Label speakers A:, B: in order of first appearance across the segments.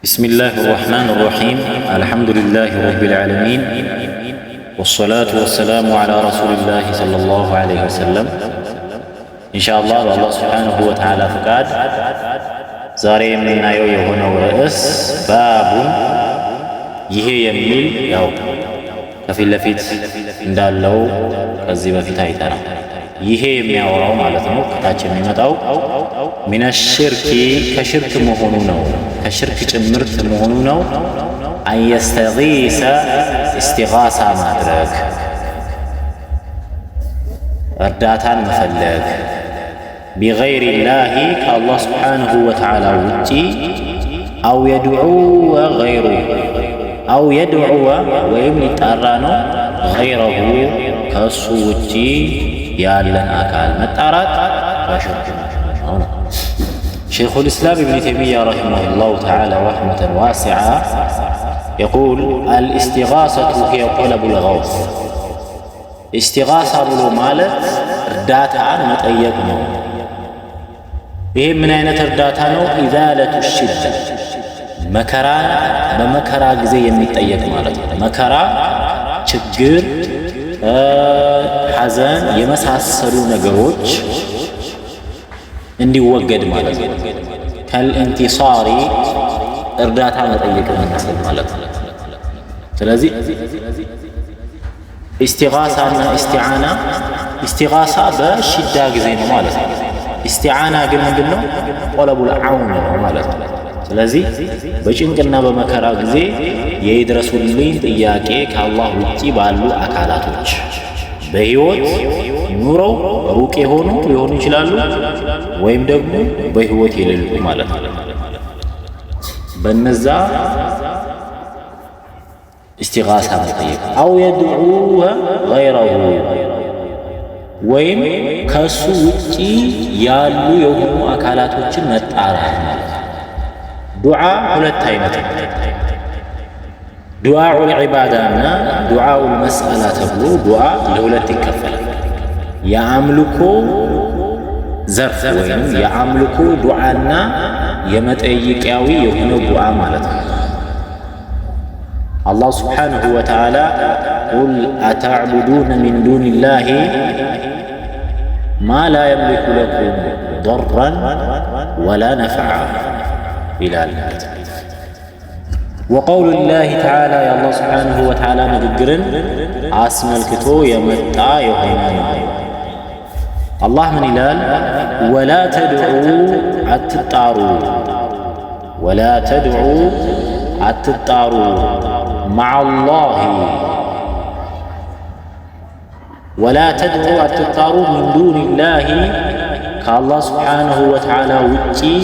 A: بسم الله الرحمن الرحيم الحمد لله رب العالمين والصلاة والسلام على رسول الله صلى الله عليه وسلم إن شاء الله الله سبحانه وتعالى فقاد زاري من آيو يهون ورئيس باب يهي يميل يو كفي اللفيت اندالو كذب في تايتنا يهي يمياوراو مالتنو كتاچ يميمتاو من الشرك كشرك مهونو كشرك جمرت مهونو أن يستغيث استغاثة مدرك رداتان مفلق بغير الله كالله سبحانه وتعالى وجي أو يدعو غيره أو يدعو ويملي تأرانو غيره كسو وجي يالن أكال متأرات فشرك شيخ الإسلام ابن تيمية رحمه الله تعالى رحمة واسعة يقول الاستغاثة هي طلب الغوث استغاثة بلو مالت رداتان متأيقنا بهم من أين ترداتانو إذالة الشدة مكرا بمكرا زي متأيق مالت مكرا شجر حزن يمساسلو نغروች እንዲወገድ ማለት ነው። ከልኢንቲሳሪ እርዳታ መጠየቅ የሚመስል ማለት ነው። ስለዚህ ኢስቲጋሳና ኢስቲዓና ኢስቲጋሳ በሽዳ ጊዜ ነው ማለት ነው። ኢስቲዓና ግን ምንድነው? ጠለቡል ዐውን ነው ማለት ነው። ስለዚህ በጭንቅና በመከራ ጊዜ የይድረሱልኝ ጥያቄ ከአላህ ውጪ ባሉ አካላቶች በህይወት ኑረው ሩቅ የሆኑ ሊሆኑ ይችላሉ ወይም ደግሞ በህይወት የሌሉ ማለት ነው። በነዛ ኢስቲጋሳ መጠየቅ አው የድዑ ገይረሁ ወይም ከሱ ውጪ ያሉ የሆኑ አካላቶችን መጣራት ማለት ነው። ዱዓ ሁለት አይነት ነው። ዱዓኡል ዒባዳና ዱዓኡል መስአላ ተብሎ ዱዓ ለሁለት ይከፈላል። የአምልኮ ዘርፍ ወይም የአምልኮ ዱዓና የመጠይቂያዊ የሆነ ዱዓ ማለት ነው። አላህ ስብሓንሁ ወተዓላ ቁል አተዕቡዱነ ሚን ዱኒላሂ ማ ላ የምሊኩ ለኩም ضረን ወላ ነፍዓ ይላል። وقول الله تعالى يا الله سبحانه وتعالى نذكرن اسملكتو يمطا يهونا الله من يلال ولا تدعوا اتطاروا ولا تدعوا اتطاروا مع الله ولا تدعوا اتطاروا من دون الله كالله سبحانه وتعالى وجي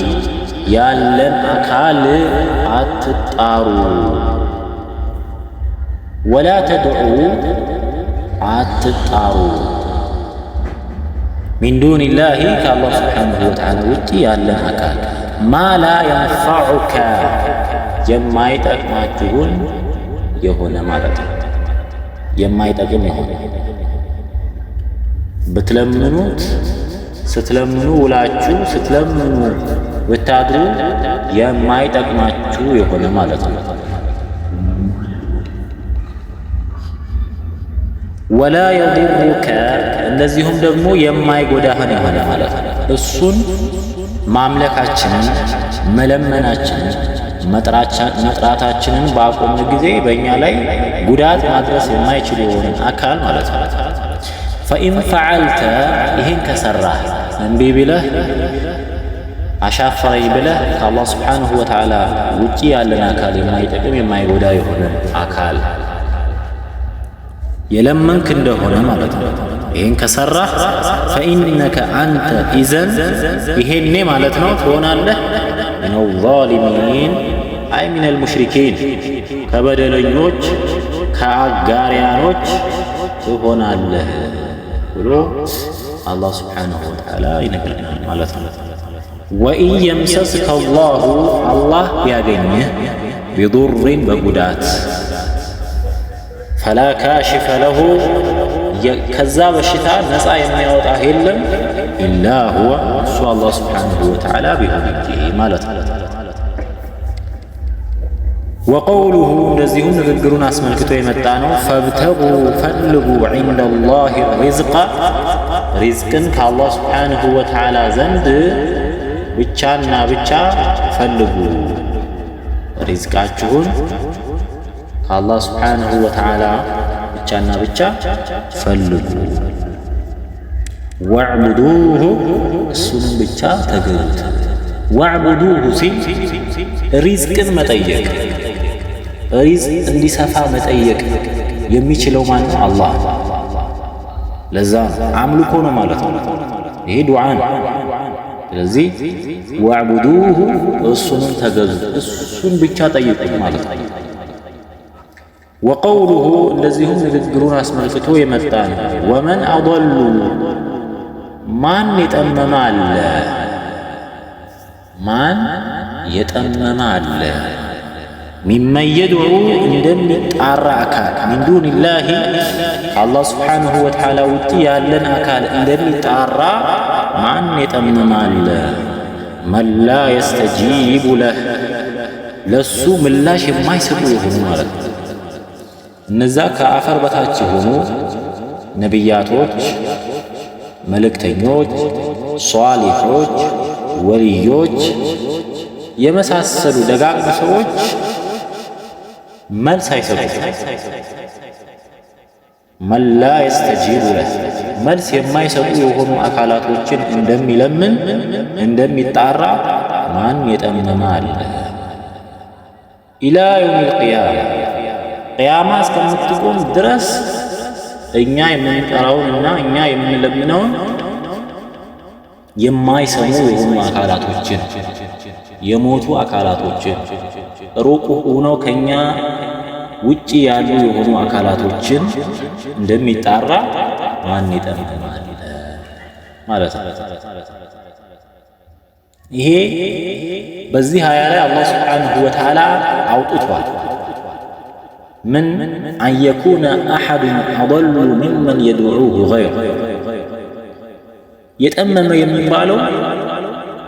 A: ያለን አካል አትጣሩ ወላ ተድዑ አትጣሩ ሚን ዱኒላሂ ከአላህ ስብሓንሁ ወተዓላ ውጪ ያለን አካል ማ ላ የንፈዑከ የማይጠቅማችሁን የሆነ ማለት ነው። የማይጠቅም የሆነ ብትለምኑት ስትለምኑ ውላችሁ ስትለምኑ ብታድሩ የማይጠቅማችሁ የሆነ ማለት ነው። ወላ የضሩከ እንደዚሁም ደግሞ የማይጎዳህን የሆነ ማለት ነው። እሱን ማምለካችንን መለመናችንን መጥራታችንን ባቆምን ጊዜ በእኛ ላይ ጉዳት ማድረስ የማይችል የሆነ አካል ማለት ነው። ፈኢን ፈዐልተ ይህን ከሰራህ እምቢ ብለህ አሻፈረኝ ብለህ ከአላህ ስብሓንሁ ወተዓላ ውጪ ያለን አካል የማይጠቅም የማይጎዳ የሆነ አካል የለመንክ እንደሆነ ማለት ነው። ይህን ከሰራህ ፈኢነከ አንተ ኢዘን ይሄኔ ማለት ነው ትሆናለህ ሚነ ዛሊሚን አይ ሚነል ሙሽሪኪን ከበደለኞች ከአጋሪያኖች ትሆናለህ ብሎ አላህ ስብሓንሁ ወተዓላ ይነግረናል ማለት ነው። ወኢን የምሰስከ አላሁ አላህ ቢያገኝህ ቢዱርን በጉዳት ፈላ ካሽፈ ለሁ ከዛ በሽታ ነፃ የሚያወጣህ የለም ኢላ ሁወ እሱ አላህ ስብሓንሁ ወተዓላ ቢሆን እንጂ ማለት ነው። ወቀውሉሁ እንደዚሁም ንግግሩን አስመልክቶ የመጣ ነው። ፈብተጉ ፈልጉ ዒንደላሂ ሪዝቃ ሪዝቅን ከአላህ ስብሓንሁ ወተዓላ ዘንድ ብቻና ብቻ ፈልጉ። ሪዝቃችሁን ከአላህ ስብሓንሁ ወተዓላ ብቻና ብቻ ፈልጉ። ወዕቡዱሁ እሱንም ብቻ ተገዙት። ወዕቡዱሁ ሲል ሪዝቅን መጠየቅ፣ ሪዝቅ እንዲሰፋ መጠየቅ የሚችለው ማለት ነው አላህ። ለዛ አምልኮ ነው ማለት ነው። ይሄ ዱዓ ነው። ስለዚህ ወዕቡዱሁ እሱንም ተገዙ፣ እሱን ብቻ ጠይቁት ማለት ነው። ወቀውሉሁ እንደዚሁም ንግግሩን አስመልክቶ የመጣ ነው። ወመን አضሉ ማን የጠመመ አለ፣ ማን የጠመመ አለ፣ ሚመን የድዑ እንደሚጣራ አካል ሚን ዱኒላሂ ከአላህ ስብሓንሁ ወተዓላ ውጭ ያለን አካል እንደሚጣራ ማን የጠመመ አለ። መን ላ የስተጂቡ ለህ ለሱ ምላሽ የማይሰጡ የሆኑ ማለት ነው። እነዛ ከአፈር በታች የሆኑ ነቢያቶች፣ መልእክተኞች፣ ሷሊሖች፣ ወልዮች የመሳሰሉ ደጋግ ሰዎች መልስ አይሰጡም። መን ላ የስተጂቡ ለህ መልስ የማይሰጡ የሆኑ አካላቶችን እንደሚለምን እንደሚጣራ ማን የጠመመ አለ። ኢላ የውሚል ቂያማ ቅያማ እስከምትቆም ድረስ እኛ የምንጠራውንና እኛ የምንለምነውን የማይሰሙ የሆኑ አካላቶችን፣ የሞቱ አካላቶችን፣ ሩቅ ሆነው ከኛ ውጪ ያሉ የሆኑ አካላቶችን እንደሚጣራ ማን ይጠመማል ማለት ነው። ይሄ በዚህ አያ ላይ አላህ ሱብሓነሁ ወተዓላ አውጥቷል። ምን አን የኩነ አሐዱን አضሉ ሚመን የድዑሁ ገይረ የጠመመ የሚባለው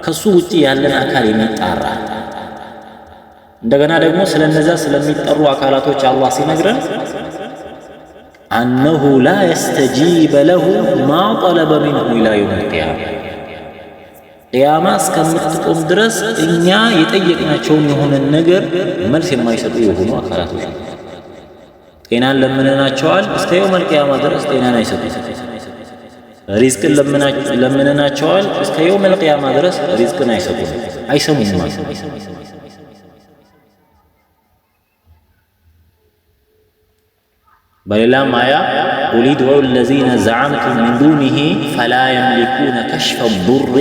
A: ከሱ ውጪ ያለን አካል የሚጣራ። እንደገና ደግሞ ስለነዛ ስለሚጠሩ አካላቶች አላህ ሲነግረን አነሁ ላ የስተጂበ ለሁ ማ ጠለበ ሚንሁ ኢላ የውሚል ቂያማ ቅያማ እስከምትቆም ድረስ እኛ የጠየቅናቸውን የሆነን ነገር መልስ የማይሰጡ የሆኑ አካላቶች ነው። ጤናን ለምነናቸዋል፣ እስከ የውመል ቂያማ ድረስ ጤናን አይሰጡም። ሪዝቅን ለምነናቸዋል፣ እስከ የውመል ቂያማ ድረስ ሪዝቅን አይሰጡም፣ አይሰሙም ማለት ነው። በሌላም አያ ቁል ድዑ ለዚነ ዘዐምቱም ሚን ዱኒሂ ፈላ የምሊኩነ ከሽፈ ዱሪ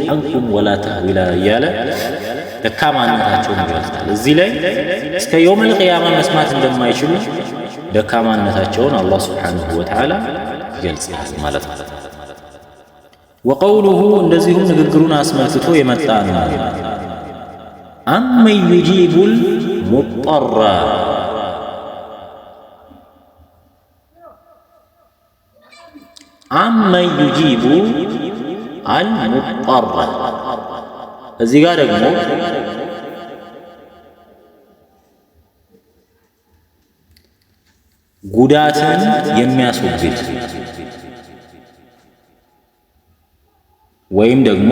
A: ዐንኩም ወላ ተሕዊላ እያለ ደካማነታቸውን ይገልጻል። እዚህ ላይ እስከ የውመል ቂያማ መስማት እንደማይችሉ ደካማነታቸውን አላህ ሱብሓነሁ ወተዓላ ይገልጻል ማለት ነው። ወቀውሉሁ እንደዚሁም ንግግሩን አስመልክቶ የመጣ ነው። አመን ዩጂቡል ሙጠራ አመን ዩጂቡ አልሙጠራ እዚህ ጋር ደግሞ ጉዳትን የሚያስወግድ ወይም ደግሞ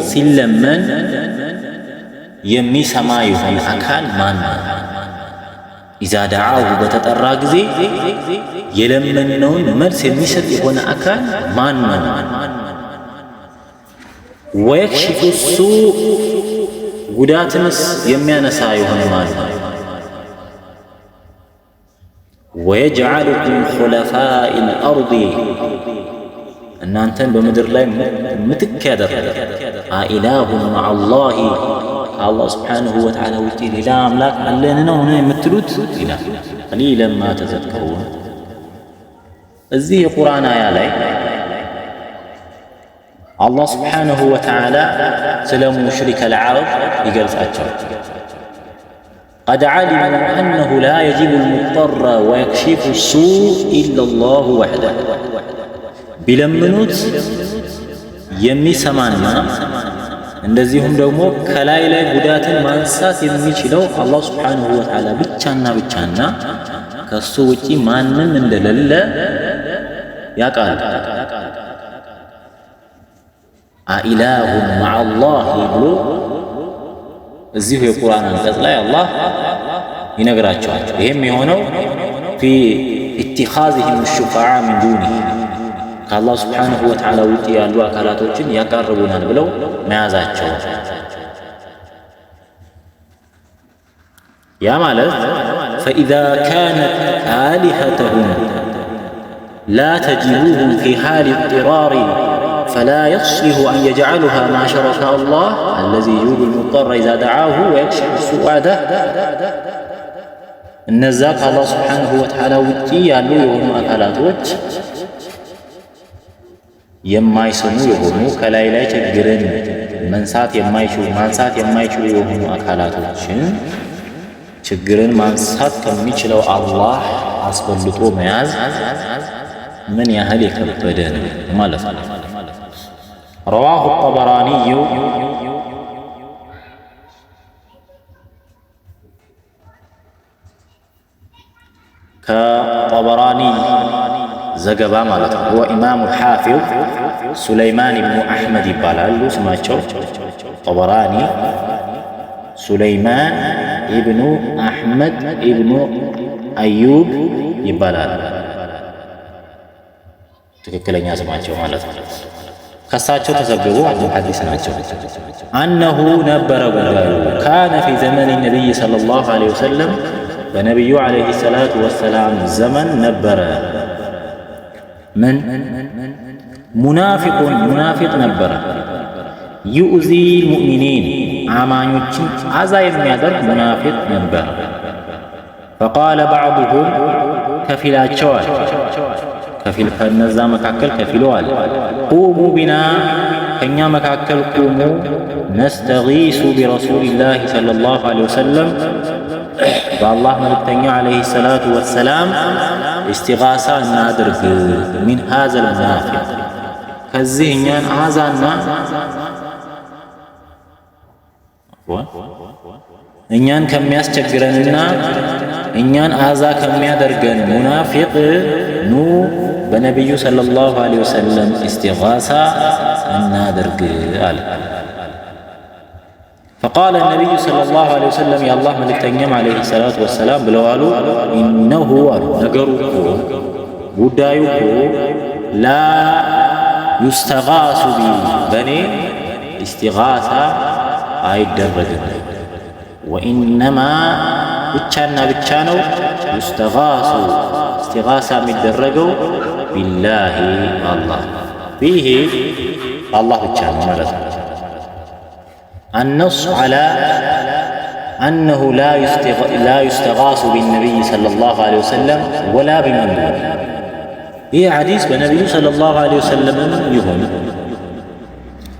A: ሲለመን የሚሰማ የሆነ አካል ማን ነው? ኢዛ ደዓሁ በተጠራ ጊዜ የለመነውን መልስ የሚሰጥ የሆነ አካል ማን ነው? ወየክሽፉ ሱእ ጉዳትንስ የሚያነሳ የሆነ ማን ነው? ወየጅዐሉኩም ኹለፋኢል አርዲ እናንተን በምድር ላይ ምትክ ያደረገ አኢላሁን መዐላሂ ከአላህ ስብሓንሁ ወተዓላ ውጪ ሌላ አምላክ አለን ነው የምትሉት ይላል። ቀሊለን ማ ተዘከሩን። እዚህ የቁርአን አያ ላይ አላህ ስብሓንሁ ወተዓላ ስለ ሙሽሪከል ዐረብ ይገልጻቸዋል። ቀድ ዐሊሙ አነሁ ላ የጂቡል ሙጠራ ወየክሺፉ ሱእ ኢለላሁ ወሕደሁ ቢለምኑት የሚሰማና እንደዚሁም ደግሞ ከላይ ላይ ጉዳትን ማንሳት የሚችለው አላህ ሱብሓነሁ ወተዓላ ብቻና ብቻና ከሱ ውጪ ማንም እንደሌለ ያውቃል። አኢላሁን መዐላህ ብሎ እዚሁ የቁርአን አንቀጽ ላይ አላህ ይነግራቸዋል። ይህም የሆነው ፊ ኢትኻዚሂም ሹፈዓ ሚን ዱኒህ ከአላህ ሱብሓነሁ ወተዓላ ውጪ ያሉ አካላቶችን ያቃርቡናል ብለው መያዛቸው። ያ ማለት ፈኢዛ ካነት አሊሀተሁም ላ ተጅዱሁም ፊ ሓሊ ኢጥራሪ ፈላ የስሊሁ አን የጅዐሉሃ ማ ሸረከ አላህ አለዚ ዩጂቡል ሙጠረ ኢዛ ደዓሁ ወየክሽፉ ሱአ ዐንሁ። እነዛ ከአላህ ሱብሓነሁ ወተዓላ ውጪ ያሉ የሆኑ አካላቶች የማይሰሙ የሆኑ ከላይ ላይ ችግርን ማንሳት የማይችሉ የሆኑ አካላቶችን ችግርን ማንሳት ከሚችለው አላህ አስበልጦ መያዝ ምን ያህል የከበደ ነው ማለት ነው። ረዋሁ ጠበራኒዩ ከጠበራኒ ዘገባ ማለት ነው። ሁወ ኢማሙል ሓፊዝ ሱለይማን ኢብኑ አሕመድ ይባላሉ ስማቸው። ጠበራኒ ሱለይማን ኢብኑ አሕመድ ኢብኑ አዩብ ይባላል ትክክለኛ ስማቸው ማለት ነው። ከሳቸው ተዘገቡ አንዱ ሐዲስ ናቸው። አነሁ ነበረ ጉዳዩ ካነ ፊ ዘመን ነቢይ ሰለላሁ ዐለይሂ ወሰለም በነቢዩ ዐለይሂ ሰላቱ ወሰላም ዘመን ነበረ ምን ሙናፊቅ ነበረ ዩእዚ ልሙእሚኒን አማኞችን አዛ የሚያደርግ ሙናፊቅ ነበረ። ፈቃለ ባዕዱሁም ከፊላቸዋል ከፊል ከነዛ መካከል ከፊለዋል ቁሙ ቢና ከእኛ መካከል ቁሙ ነስተጊሱ ቢረሱሊላህ ሰለላሁ ዐለይሂ ወሰለም በአላህ መልእክተኛ ዐለይሂ ሰላቱ ወሰላም እስቲጋሳ እናድርግ ሚን ሃዘል ሙናፊቅ ከዚህ እኛን አዛና እኛን ከሚያስቸግረንና እኛን አዛ ከሚያደርገን ሙናፊቅ ኑ በነቢዩ ሰለላሁ ዐለይሂ ወሰለም እስቲጋሳ እናድርግ አለ። ፈቃለ ነቢዩ ሰለላሁ ዐለይሂ ወሰለም የአላህ መልእክተኛም ዐለይሂ ሰላቱ ወሰላም ብለዋሉ ኢነሁ አሉ ነገሩ እኮ ጉዳዩ እኮ ላ ዩስተጋሱ ቢ በእኔ እስቲጋሳ አይደረግም። ወኢነማ ብቻና ብቻ ነው ዩስተጋሱ እስቲጋሳ የሚደረገው ቢላሂ አላህ ቢሂ አላህ ብቻ ነው ማለት ነው። النص على أنه لا يستغاث بالنبي صلى الله عليه وسلم ولا بمن دونه ይህ ሐዲስ በነቢዩ ሰለላሁ ዐለይሂ ወሰለም ይሁን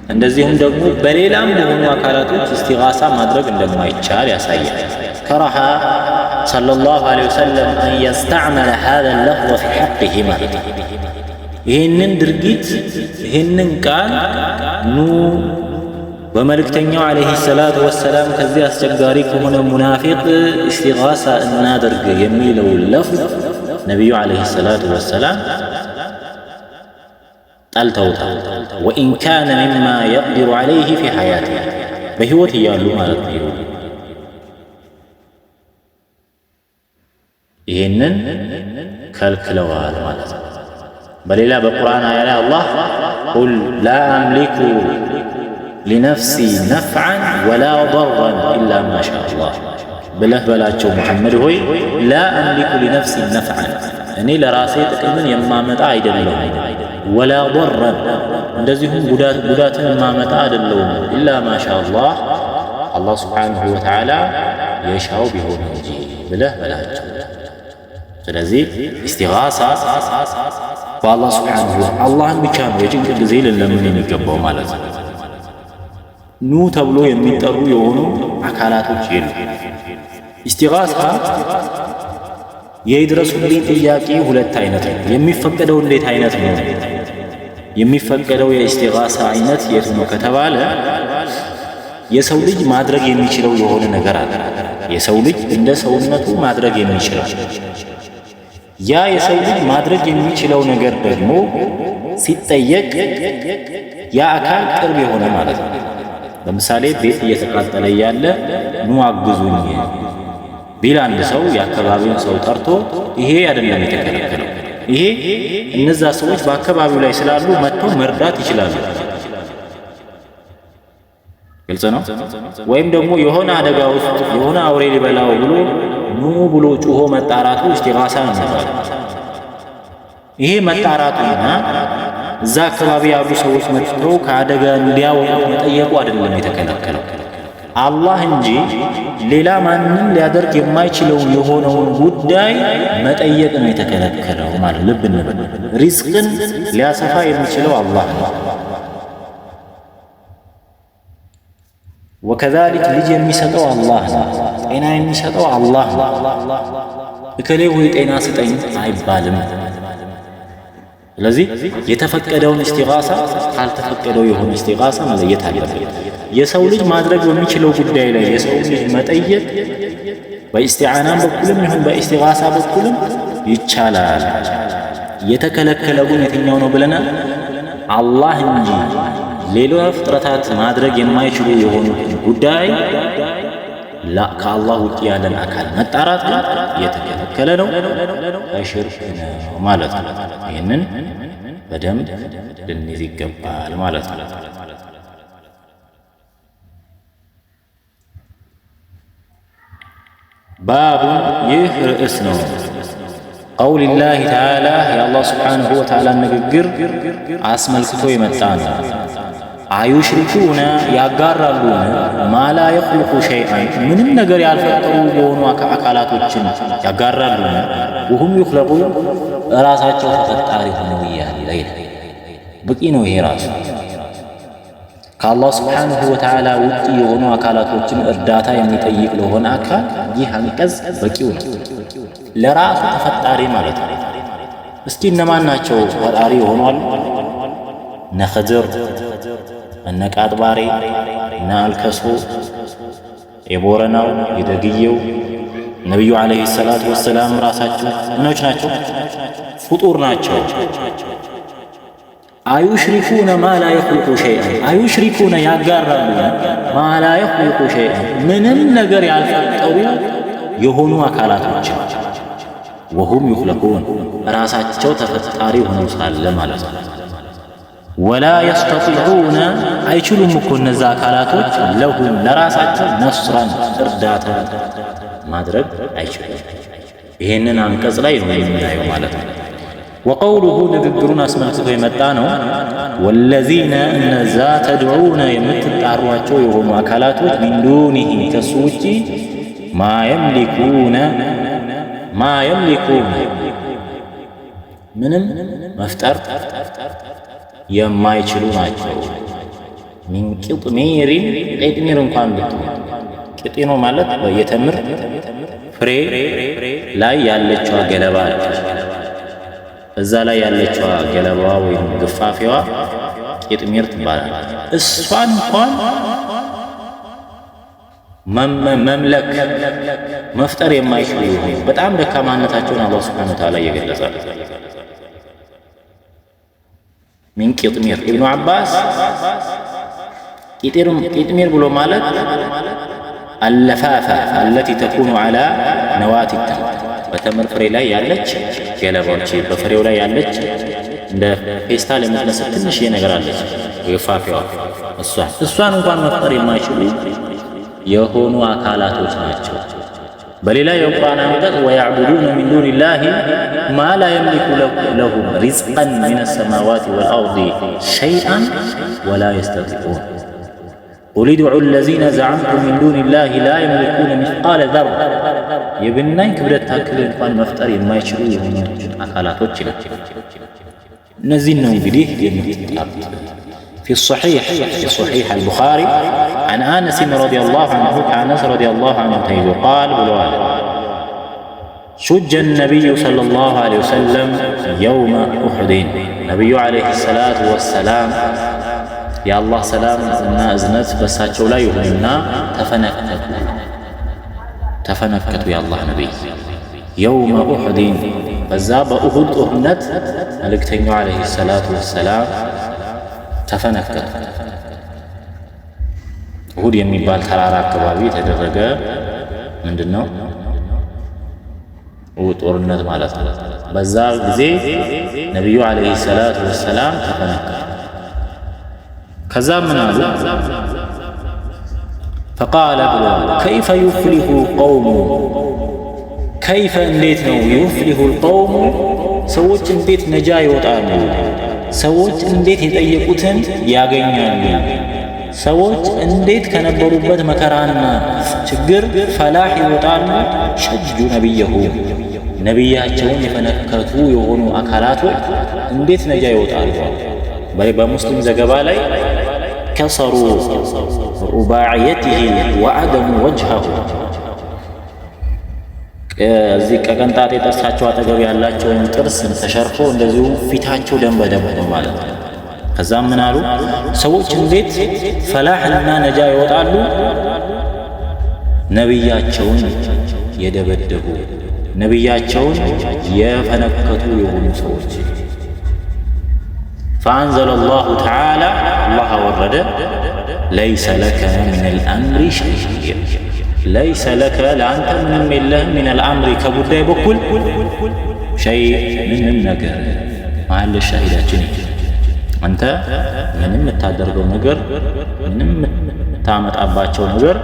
A: እንደዚሁም ደግሞ በሌላም በሆኑ አካላቶች እስቲጋሳ ማድረግ እንደማይቻል ያሳያል። ከረሃ ሰለላሁ ዐለይሂ ወሰለም አን የስተዕመለ ሃዘል ለፍዘ ፊ ሐቅሂማ ይህንን ድርጊት ይህንን ቃል ኑ በመልእክተኛው ዐለይሂ ሰላቱ ወሰላም ከዚህ አስቸጋሪ ከሆነ ሙናፊቅ እስቲጋሳ እናድርግ የሚለው ለፍዝ ነቢዩ ዐለይሂ ሰላቱ ወሰላም ጠልተውታል። ወኢን ካነ ሚማ የቅዲሩ ዐለይሂ ፊ ሐያቲሂ በሕይወት እያሉ ማለት ነው። ይህንን ከልክለዋል ማለት ነው። በሌላ በቁርአን አያ ላይ አላህ ቁል ላ አምሊኩ ሊነፍሲ ነፍዐን ወላ ضረን ኢላ ማ ሻ አላህ ብለህ በላቸው ሙሐመድ ሆይ ላ አምሊኩ ሊነፍሲ ነፍዐን እኔ ለራሴ ጥቅምን የማመጣ አይደለሁም፣ ወላ ضረን እንደዚሁም ጉዳትን የማመጣ አይደለሁም ኢላ ማ ሻ አላህ አላህ ሱብሓነሁ ወተዓላ የሻው ቢሆን እንጂ ብለህ በላቸው። ስለዚህ እስቲጋሳ በአላህ ሱብሓነሁ ወተዓላ አላህን ብቻ ነው የጭንቅ ጊዜ ልንለምን የሚገባው ማለት ነው። ኑ ተብሎ የሚጠሩ የሆኑ አካላቶች የሉ። እስቲጋሳ የይድረሱልኝ ጥያቄ ሁለት አይነት ነው። የሚፈቀደው እንዴት አይነት ነው? የሚፈቀደው የእስቲጋሳ አይነት የቱ ነው ከተባለ የሰው ልጅ ማድረግ የሚችለው የሆነ ነገር አለ። የሰው ልጅ እንደ ሰውነቱ ማድረግ የሚችለው ያ የሰው ልጅ ማድረግ የሚችለው ነገር ደግሞ ሲጠየቅ ያ አካል ቅርብ የሆነ ማለት ነው። ለምሳሌ ቤት እየተቃጠለ ያለ ኑ አግዙኝ ቢል አንድ ሰው የአካባቢውን ሰው ጠርቶ ይሄ አይደለም የተከለከለው። ይሄ እነዛ ሰዎች በአካባቢው ላይ ስላሉ መጥተው መርዳት ይችላሉ። ግልጽ ነው። ወይም ደግሞ የሆነ አደጋ ውስጥ የሆነ አውሬ ሊበላው ብሎ ኑ ብሎ ጩሆ መጣራቱ ኢስቲጋሳ ነው። ይሄ መጣራቱና እዛ አካባቢ ያሉ ሰዎች መጥተው ከአደጋ እንዲያወጡ መጠየቁ አይደለም የተከለከለው፣ አላህ እንጂ ሌላ ማንም ሊያደርግ የማይችለው የሆነውን ጉዳይ መጠየቅ ነው የተከለከለው ማለት ልብ እንበል። ሪዝቅን ሊያሰፋ የሚችለው አላህ ነው። ወከዛሊክ ልጅ የሚሰጠው አላህ ነው። ጤና የሚሰጠው አላህ ነው። እከሌ ወይ ጤና ስጠኝ አይባልም። ስለዚህ የተፈቀደውን ኢስቲጋሳ ካልተፈቀደው የሆነ ኢስቲጋሳ መለየት አለበት። የሰው ልጅ ማድረግ በሚችለው ጉዳይ ላይ የሰው ልጅ መጠየቅ በኢስቲዓናም በኩልም ይሁን በኢስቲጋሳ በኩልም ይቻላል። የተከለከለው ግን የትኛው ነው ብለናል? አላህ እንጂ ሌላ ፍጥረታት ማድረግ የማይችሉ የሆኑት ጉዳይ ከአላህ ውጭ ያለን አካል መጣራት የተከለከለ ነው፣ ሽርክ ነው ማለት ነው። ይህንን በደንብ ልንይዝ ይገባል ማለት ነው። ባቡ ይህ ርዕስ ነው። ቀውሊላሂ ተዓላ የአላህ ስብሓንሁ ወተዓላ ንግግር አስመልክቶ የመጣ ነው። አዩሽሪኩነ ያጋራሉን ማላ የኽሉቁ ሸይአን ምንም ነገር ያልፈጠሩ በሆኑ አካላቶችን ያጋራሉን ወሁም ይኽለቁን ራሳቸው ተፈጣሪ ሆነው እያለ በቂ ነው። ይሄ ራሱ ከአላህ ስብሓንሁ ወተዓላ ውጭ የሆኑ አካላቶችን እርዳታ የሚጠይቅ ለሆነ አካል ይህ አንቀጽ በቂው ነው። ለራሱ ተፈጣሪ ማለት ነው። እስቲ እነማን ናቸው ፈጣሪ የሆኗል? እነ ኸድር፣ እነ ቃጥባሬ፣ እነ አልከሶ፣ የቦረናው የደግየው ነቢዩ ዓለይሂ ሰላቱ ወሰላም ራሳቸው ምኖች ናቸው? ፍጡር ናቸው። አዩሽሪኩነ ማ ላ የኽሉቁ ሸይአን አዩሽሪኩነ ያጋራሉ ማ ላ የኽሉቁ ሸይአን ምንም ነገር ያልፈጠሩ የሆኑ አካላቶች ወሁም ይኽለቁን ራሳቸው ተፈጣሪ ሆነው ሳለ ማለት ነው። ወላ የስተጢዑነ አይችሉም እኮ እነዛ አካላቶች ለሁም ለራሳቸው ነስራን እርዳታ ማድረግ አይችሉም። ይሄንን አንቀጽ ላይ ነው የምናየው ማለት ነው። ወቀውሉሁ ንግግሩን አስመልክቶ የመጣ ነው። ወለዚነ እነዛ ተድዑነ የምትጣሯቸው የሆኑ አካላቶች ሚን ዱኒሂ ከሱ ውጪ ማ የምሊኩነ ምንም መፍጠር የማይችሉ ናቸው። ሚን ቂጥሚሪን ቂጥሚር እንኳን ብትሆን ቂጢኖ ማለት የተምር ፍሬ ላይ ያለችዋ ገለባ እዛ ላይ ያለችዋ ገለባዋ ወይም ግፋፊዋ ቂጥሚር ትባላለች። እሷን እንኳን መምለክ መፍጠር የማይችሉ ይሆኑ በጣም ደካማነታቸውን አላህ ሱብሓነሁ ወተዓላ እየገለጸ ሚን ቂጥሚር ኢብኑ አባስ ቂጥሚር ብሎ ማለት አለፋፋ አለቲ ተኩኑ ዐላ ነዋት ተምር በተምር ፍሬ ላይ ያለች ገለባዎች በፍሬው ላይ ያለች እንደ ፌስታል የምትመስል ትንሽዬ ነገር አለች ግፋፊዋ እሷን እንኳን መፍጠር የማይችሉ የሆኑ አካላቶች ናቸው። በሌላ የቁርአን አንቀጽ ወያዕቡዱነ ሚን ዱኒላሂ ማ ላ የምሊኩ ለሁም ሪዝቀን ሚነ ሰማዋት ወልአርድ ሸይአን ወላ የስተጢዑን ቁል ድዑ ለዚነ ዘዐምቱም ሚን ዱኒላሂ ላ የምሊኩነ ሚስቃለ ዘር የብናኝ ክብደት ታክል እንኳን መፍጠር የማይችሉ የሆኑ አካላቶች ናቸው። እነዚህን ነው እንግዲህ የምትጣሩት። في صحيح البخاري عن أنس رضي الله عنه كأنس رضي الله عنه قال بلوال شج النبي صلى الله عليه وسلم يوم أحد نبي عليه الصلاة والسلام የአላህ ሰላም እና እዝነት በሳቸው ላይ ይሁንና ተፈነከቱ የአላህ ነቢይ የውመ ኡሑድን በዛ በኡሁድ ጦርነት መልእክተኛው ዓለይሂ ሰላቱ ወሰላም ተፈነከቱ። ኡሁድ የሚባል ተራራ አካባቢ የተደረገ ምንድነው ጦርነት ማለት ነው። በዛ ጊዜ ነቢዩ ዓለይሂ ሰላቱ ወሰላም ተፈነከቱ። ከዛ ምን አሉ? ፈቃለ ብለዋል ከይፈ ዩፍሊሁ ቀውሙ ከይፈ እንዴት ነው ዩፍሊሁ ልቀውሙ ሰዎች እንዴት ነጃ ይወጣሉ? ሰዎች እንዴት የጠየቁትን ያገኛሉ? ሰዎች እንዴት ከነበሩበት መከራና ችግር ፈላህ ይወጣሉ? ሸጁ ነቢየሁ ነቢያቸውን የፈነከቱ የሆኑ አካላቶች እንዴት ነጃ ይወጣሉ? በሙስሊም ዘገባ ላይ ከሰሩ ሩባዕየትህ ወዐደሙ ወጅሀሁ እዚህ ከቀንጣጤ ጥርሳቸው አጠገብ ያላቸውን ጥርስ ተሸርፎ እንደዚሁ ፊታቸው ደም በደም ማለት ነው። ከዛም ምን አሉ? ሰዎች እንዴት ፈላሕና ነጃ ይወጣሉ? ነቢያቸውን የደበደቡ ነቢያቸውን የፈነከቱ የሆኑ ሰዎች። ፈአንዘለ አላሁ ተዓላ አላህ አወረደ ለይሰ ለከ ሚነል አምሪ ሸይእ ለይሰ ለከ ለአንተ ምንም የለህም ሚነል አምሪ ከጉዳይ በኩል ሸይእ ምንም ነገር መሀል ሻሂዳችን አንተ ምንም የምታደርገው ነገር ምንም የምታመጣባቸው ነገር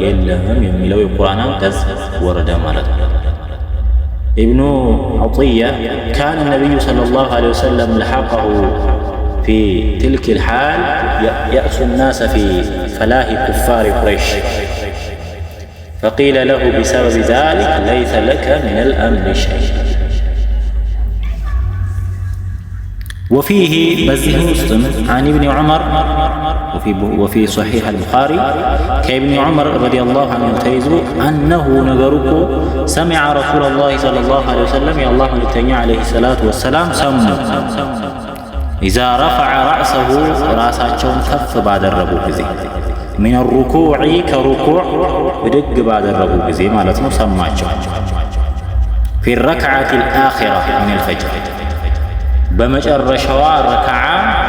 A: የለህም የሚለው የቁርአን አንቀጽ ወረደ ማለት ነው። ኢብኑ ዐጢያ ካነ ነቢዩ ሰለላሁ ዐለይሂ ወሰለም ለሐቀሁ ፊ ትልክ ልሓል የእሱ ናሰ ፊ ፈላሂ ኩፋር ቁረይሽ ፈቂለ ለሁ ቢሰበብ ዛሊክ ለይሰ ለከ ሚነል አምሪ ሸይእ وفيه بزه مسلم عن ابن عمر وفي صحيح البخاري كابن عمر رضي الله عنه تيزو أنه نجرك سمع رسول الله صلى الله عليه وسلم يا الله ملتني عليه الصلاة والسلام سمو إذا رفع رأسه راساتهم كف بعد الربو بزي من الركوع كركوع بدق بعد الربو بزي مالتنا سماتهم في الركعة الآخرة من الفجر በመጨረሻዋ ረካዓ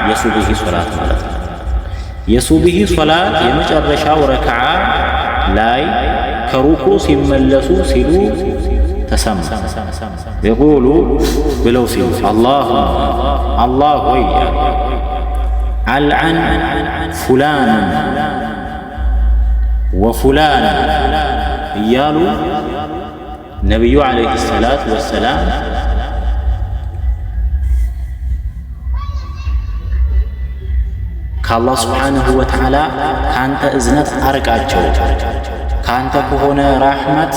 A: የሱብሂ ሶላት ማለት ነው። የሱብሂ ሶላት የመጨረሻው ረካዓ ላይ ከሩኩ ሲመለሱ ሲሉ ተሰማ። የቁሉ ብለው ሲሉ አላህ ሆይ አልዐን ፉላን ወፉላን እያሉ ነቢዩ ዓለይሂ ሰላቱ ወሰላም ከአላህ ስብሓንሁ ወተዓላ ከአንተ እዝነት አርቃቸው፣ ከአንተ ከሆነ ራሕመት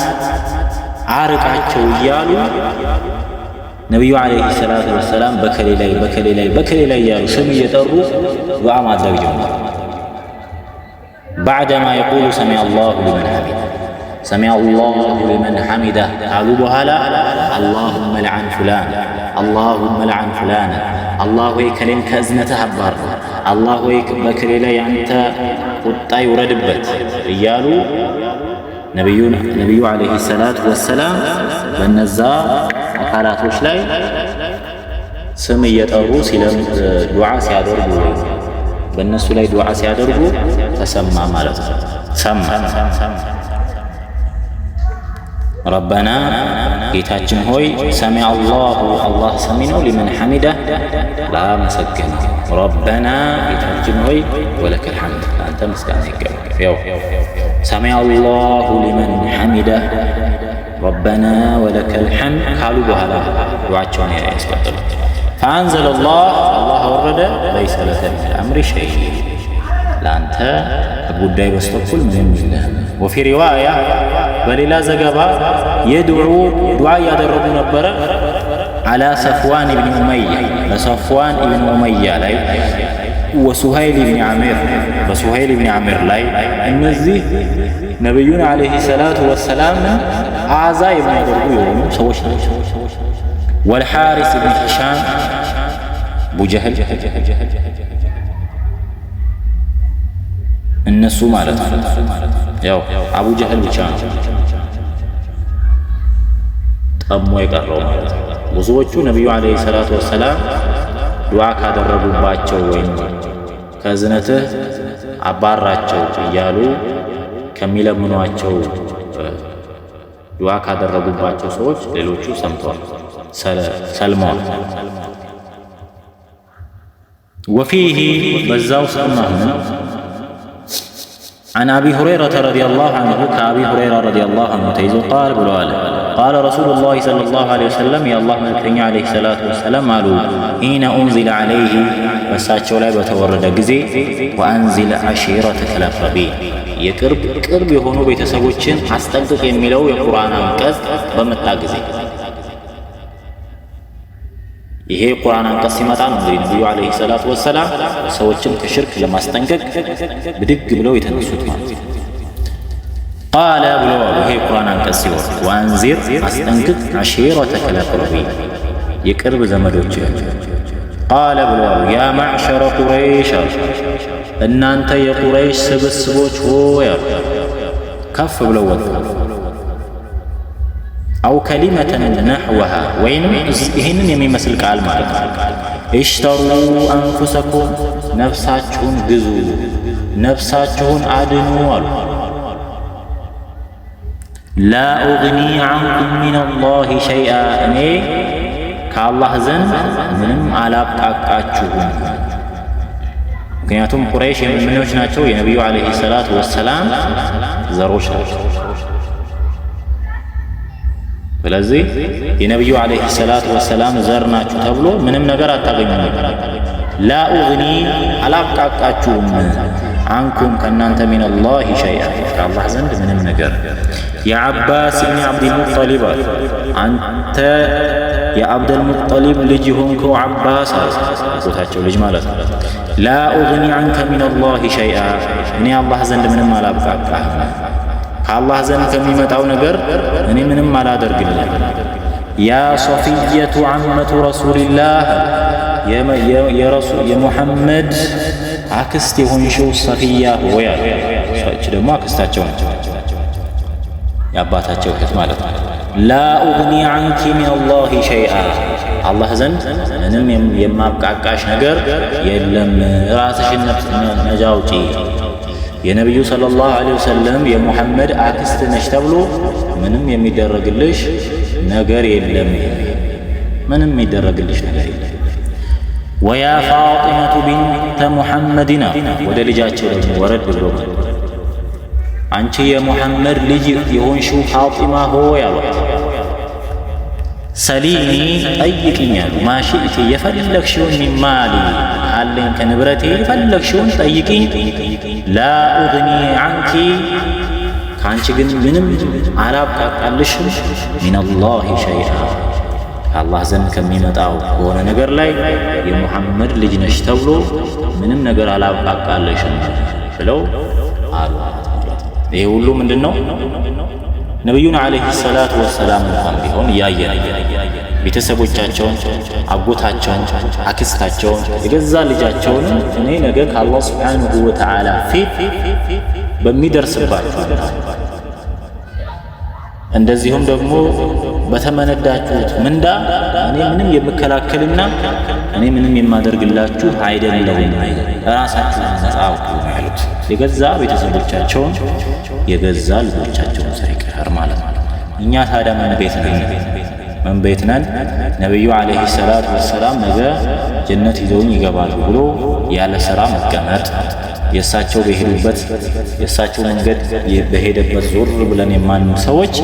A: አርቃቸው እያሉ ነቢዩ ዓለይሂ ሰላቱ ወሰላም በከሌ ላይ እያሉ ስም እየጠሩ ዱዓ ማድረግ ጀመሩ። ባዕደማ የቁሉ ሰሚዐ አላሁ ሊመን ሐሚደህ ሰሚዐ አላሁ ሊመን ሐሚደህ ካሉ በኋላ አላሁመ ልዐን ፉላን አላሁመ ልዐን ፉላን አላህ ሆይ ከሌን ከእዝነትህ አባር አላህ ሆይ በከሌ ላይ ያንተ ቁጣ ይውረድበት እያሉ ነቢዩ ዓለይሂ ሰላቱ ወሰላም በነዛ አካላቶች ላይ ስም እየጠሩ ዱዓ ሲያደርጉ በእነሱ ላይ ዱዓ ሲያደርጉ ተሰማ ማለት ነው። ሰማ ረበና ጌታችን ሆይ ሰሚዐ አላሁ አላህ ሰሚ ነው ሊመን ሐሚደህ ላመሰገነ ረበና ጌታችን ሆይ ወለከል ሐምድ ለአንተ ምስጋና ይገባል። ሰሚዐ አላሁ ሊመን ሐሚደህ ረበና ወለከል ሐምድ ካሉ በኋላ ዱዓቸውን ያስቀጥሉ። ፈአንዘለ አላህ ወረደ ለይሰ ለከ ሚነል አምሪ ሸይእ ለአንተ ከጉዳይ በስተኩል ምንም የለህም። ወፊ ሪዋያ በሌላ ዘገባ ዱዓ እያደረጉ ነበረ አላ ሰፍዋን ኢብን ኡመያ በሰፍዋን ኢብን ኡመያ ላይ ወሱሀይል ኢብን ዓሚር በሱሀይል ኢብን ዓሚር ላይ እነዚህ ነቢዩን ዓለይሂ ሰላቱ ወሰላም አዛ የሚያደርጉ የሆኑ ሰዎች ናቸው። ወልሓሪስ ኢብን ሂሻም ቡጀህል እነሱ ማለት ነው። ያው አቡ ጀህል ብቻ ነው ጠሞ የቀረው ማለት ነው። ብዙዎቹ ነቢዩ ዓለይሂ ሰላቱ ወሰላም ዱዓ ካደረጉባቸው ወይም ከዝነትህ አባራቸው እያሉ ከሚለምኗቸው ዱዓ ካደረጉባቸው ሰዎች ሌሎቹ ሰምተዋል፣ ሰልመዋል። ወፊህ በዛው ሰማሁን عن أبي هريرة رضي الله عنه كأبي هريرة رضي الله عنه تيزو قال بلواله قال رسول الله صلى الله عليه وسلم يا الله ملكني عليه الصلاة والسلام قالوا حين أنزل عليه بساتشو لا بتورد جزي وأنزل عشيرتك الأقربين يقرب قرب يهونو بيتسبوچن አስጠንቅቅ የሚለው የቁርአን አንቀጽ በመጣ ጊዜ ይሄ ቁርአን አንቀጽ ሲመጣ ነው እንግዲህ ነብዩ አለይሂ ሰላቱ ወሰላም ሰዎችን ከሽርክ ለማስጠንቀቅ ብድግ ብለው የተነሱት ማለት ነው። ቃለ ብሎ ይሄ ቁርአን አንቀጽ ሲወርድ ወአንዚር አስጠንቅቅ አሺረተከ አልአቅረቢን የቅርብ ዘመዶች ቃለ ብሎ ያ ማዕሸረ ቁረይሽ እናንተ የቁረይሽ ስብስቦች ሆይ ከፍ ብለው ወጡ። አው ከሊመተን ነሕወሃ ወይንም ይህንን የሚመስል ቃል ማለት ነው። እሽተሩ አንፉሰኩም ነፍሳችሁን ግዙ፣ ነፍሳችሁን አድኑ አሉ። ላ ኡግኒ ዐንኩም ሚነላሂ ሸይአ እኔ ከአላህ ዘንድ ምንም አላብቃቃችሁም። ምክንያቱም ቁረይሽ የምንዎች ናቸው፣ የነቢዩ ዓለይሂ ሰላቱ ወሰላም ዘሮች ናቸው። ስለዚህ የነቢዩ ዓለይሂ ሰላቱ ወሰላም ዘር ናችሁ ተብሎ ምንም ነገር አታገኙም። ላ ኡግኒ አላብቃቃችሁም አንኩም ከእናንተ ሚነላሂ ሸይአ ከአላህ ዘንድ ምንም ነገር። የዓባስ ብን ዓብድልሙጠሊብ አንተ የዓብደልሙጠሊብ ልጅ ሆንከው ዓባስ አጎታቸው ልጅ ማለት ነው። ላ ኡግኒ አንከ ሚነላሂ ሸይአ እኔ አላህ ዘንድ ምንም አላብቃቃህም ከአላህ ዘንድ ከሚመጣው ነገር እኔ ምንም አላደርግልህ። ያ ሶፊየቱ ዐመቱ ረሱልላህ የሙሐመድ አክስት የሆንሽው ሰፊያ ሆይ አለ። እሷች ደግሞ አክስታቸው ናቸው፣ የአባታቸው እህት ማለት ነው። ላ ኡግኒ ዐንኪ ሚነላሂ ሸይአ አላህ ዘንድ ምንም የማብቃቃሽ ነገር የለም፣ ራስሽን ነጃ አውጪ። የነቢዩ ሰለላሁ ዐለይሂ ወሰለም የሙሐመድ አክስት ነሽ ተብሎ ምንም የሚደረግልሽ ነገር የለም፣ ምንም የሚደረግልሽ ነገር የለም። ወያ ፋጢመቱ ቢንተ ሙሐመድና ወደ ልጃቸው ደግሞ ወረድ ብሎ አንቺ የሙሐመድ ልጅ የሆንሽው ፋጢማ ሆይ አሏት። ሰሊኒ ጠይቅኛሉ ማሽእቲ የፈለግሽውን ሚማሊ አለኝ ከንብረቴ የፈለግሽውን ጠይቂኝ። ላ ኡግኒ ዐንኪ ከአንቺ ግን ምንም አላብቃቃልሽም። ሚነላሂ ሸይአ ከአላህ ዘንድ ከሚመጣው ከሆነ ነገር ላይ የሙሐመድ ልጅ ነሽ ተብሎ ምንም ነገር አላብቃቃልሽም ብለው አሏት። ይሄ ሁሉ ምንድን ነው? ነቢዩን ዓለይሂ ሰላቱ ወሰላም እንኳን ቢሆን እያየን ቤተሰቦቻቸውን፣ አጎታቸውን፣ አክስታቸውን፣ የገዛ ልጃቸውን እኔ ነገ ከአላህ ሱብሓነሁ ወተዓላ ፊት በሚደርስባችሁ እንደዚሁም ደግሞ በተመነዳችሁት ምንዳ እኔ ምንም የምከላከልና እኔ ምንም የማደርግላችሁ አይደለሁም፣ ራሳችሁን ነጻ አውጡ ያሉት የገዛ ቤተሰቦቻቸውን የገዛ ልጆቻቸውን ሳይቀር ማለት ነው። እኛ ታዲያ ምን ቤት ነን? ምን ቤት ነን? ነቢዩ ዓለይሂ ሰላቱ ወሰላም ነገ ጀነት ይዘውኝ ይገባሉ ብሎ ያለ ሥራ መቀመጥ፣ የእሳቸው በሄዱበት የእሳቸው መንገድ በሄደበት ዞር ብለን የማንም ሰዎች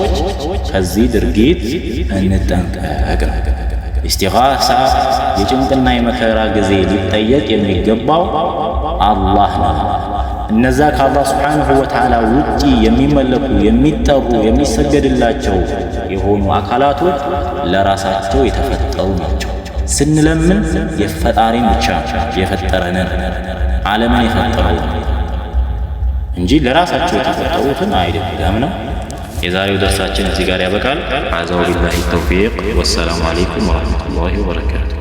A: ከዚህ ድርጊት እንጠንቀቅ ነው። ኢስቲጋሳ የጭንቅና የመከራ ጊዜ ሊጠየቅ የሚገባው አላህ ነው። እነዛ ከአላህ ሱብሓነሁ ወተዓላ ውጪ የሚመለኩ የሚጠሩ የሚሰገድላቸው የሆኑ አካላቶች ለራሳቸው የተፈጠሩ ናቸው። ስንለምን የፈጣሪን ብቻ የፈጠረንን ዓለምን የፈጠረው እንጂ ለራሳቸው የተፈጠሩትን አይደለም ነው። የዛሬው ደርሳችን እዚህ ጋር ያበቃል። አዛው ቢላሂ ተውፊቅ ወሰላሙ አለይኩም ወረሕመቱላሂ ወበረካቱ።